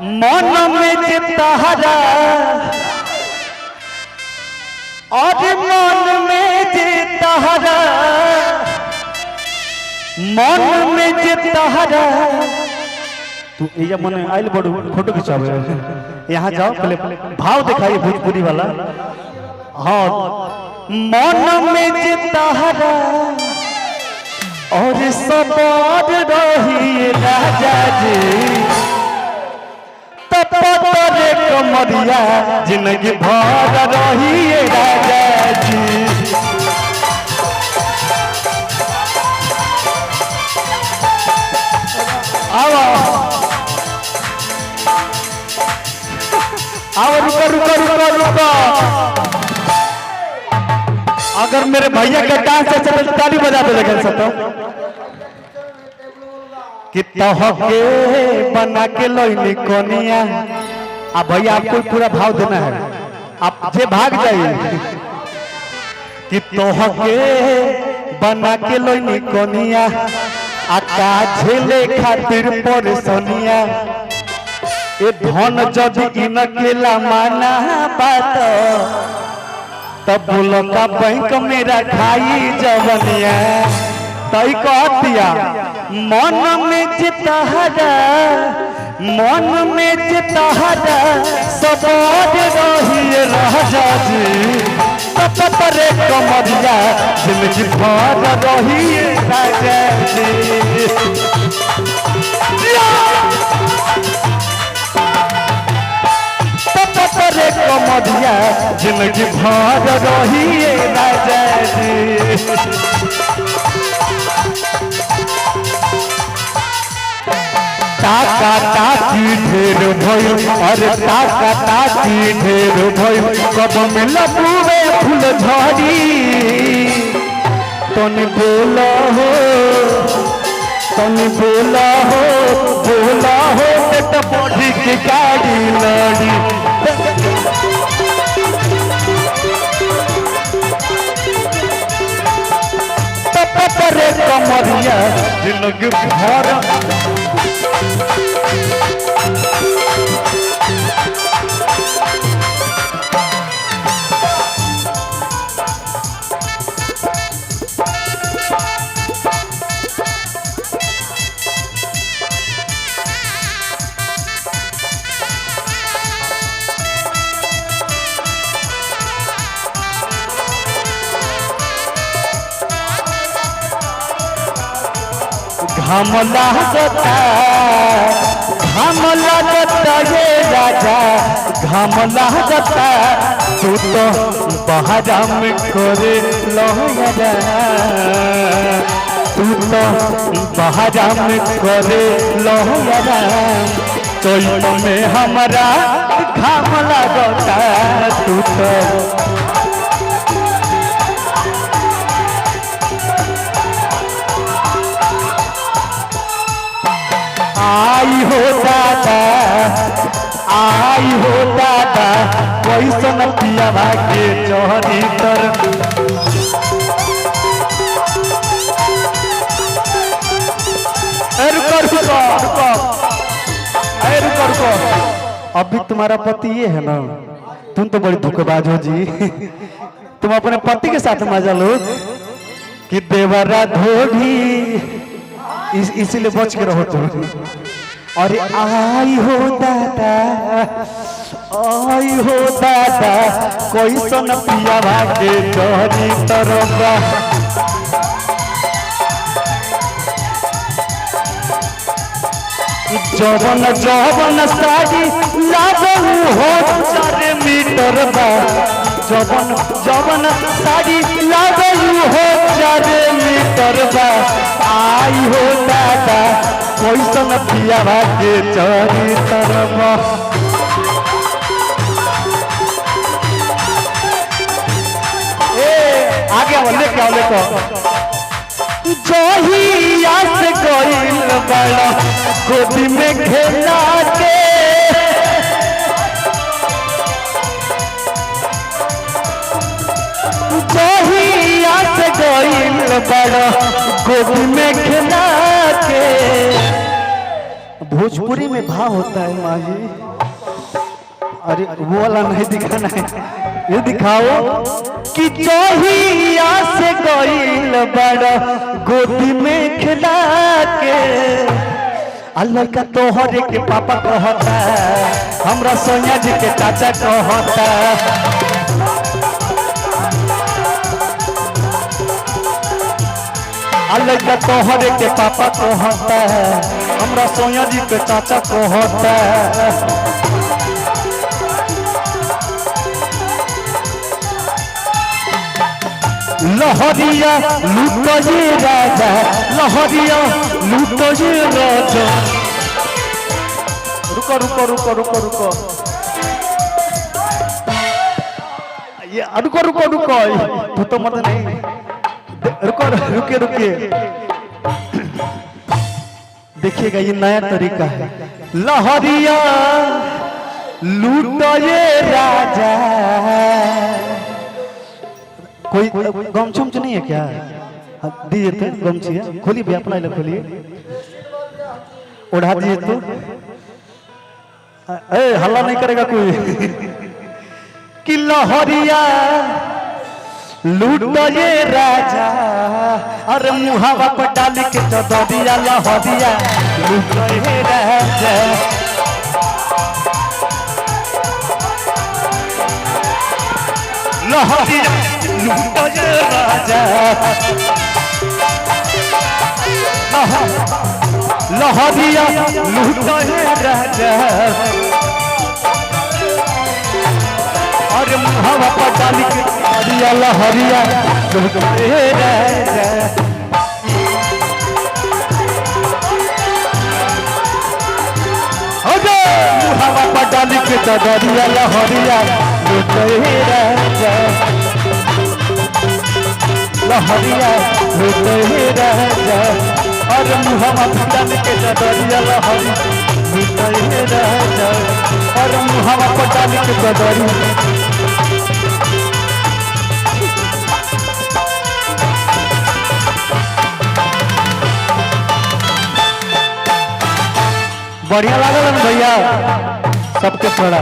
मन में तहरा और मन में तहरा मन में तहरा तू ये मन आइल बड़ू फोटो खिंचावे यहाँ जाओ पहले भाव दिखाइए भोजपुरी वाला। हाँ मन में तहरा और सवार रही राजा जी तपतरे कमरिया जिंदगी भर रही राजा जी। आओ रुको रुको रुको रुको। अगर मेरे भैया का डांस अच्छा तो ताली बजा दो लेकिन सब कि तहके बना के लोनी कोनिया। अब भैया आपको पूरा भाव देना है, आप जे भाग जाइए कि तहके बना के लोनी कोनिया आका झेले खातिर पर सोनिया ए धन जदि इनकेला माना बात तब बोलो का बैंक में रखाई जवनिया तई कह दिया मन में तहरा मन में तहरा सवार रही राजा जी तपतरे कमरिया जिंदगी भर रही राजा जी। तपतरे कमरिया जिंदगी भर रही राजा जी। टाका टाकी ढेर भइल अरे टाका टाकी ढेर भइल कब मिल पूरे फूल झड़ी तनी बोला हो बोला हो बेटा बॉडी की गाड़ी लड़ी तपतरे कमरिया जिंदगी भर घमला जता ये राजा घमला जता तू तो बहरा में करे लहरा तू तो बहरा में करे लहरा चैत में हमारा घमला जता तू तो आई हो दादा कैसन पिया भागे चोरी तर अभी तुम्हारा पति ये है ना, तुम तो बड़ी धोखेबाज हो जी। तुम अपने पति के साथ मजा लो कि देवरा धोड़ी इसीलिए बच के रहो तुम। और आई हो दादा कोई सन पिया भागे चोरी तरबा जवन जवन साड़ी लागू हो 4 मीटर बा जवन जवन साड़ी लागू हो 4 मीटर बा आई हो दादा कैसन पिया भागे चोरी तरबा। आगे बोले क्या बोले जहिया से गइल बड़ा गोदी में खेला के जहिया से गइल बड़ा गोदी में खेला के भोजपुरी में भाव होता है माँ जी। अरे वो वाला नहीं दिखाना है, ये दिखाओ कि चोहिया से गईल बड़ा गोदी में खिला के अल्लाह का तोहरे के पापा कहता, हमरा सोनिया जी के चाचा कहता। अल्लाह का तोहरे के पापा कहता, हमरा सोनिया जी के चाचा कहता। लहरिया लूटो ये राजा, लहरिया लूटो ये राजा। रुको रुको रुको रुको रुको, ये रुको रुको रुको, तू तो मत नहीं, रुको रुके रुके। देखिएगा ये नया तरीका है। लहरिया लूटो ये राजा। कोई गमछुम नहीं है क्या? दीजिए तो गमछी है, खोलिए भैया अपना इलाका खोलिए, उड़ा दीजिए तो। हल्ला नहीं करेगा कोई। कि लहरिया लूटो ये राजा, अरे मुहावा पर डाल के चदरिया लहरिया लूटो ये राजा। लहरिया लूटो ये राजा, लहरिया लूटो ये राजा। अरे मुहावा पर डाल के चदरिया लहरिया लूटो ये राजा। अरे मुहावा पर डाल के चदरिया लहरिया लूटो ये राजा। लहरिया लूटो ये राजा, और मुहावा पटाल के चदरिया लहरिया लूटो ये राजा, और मुहावा पटाल के चदरिया। बढ़िया लागल भैया, सबके पड़ा।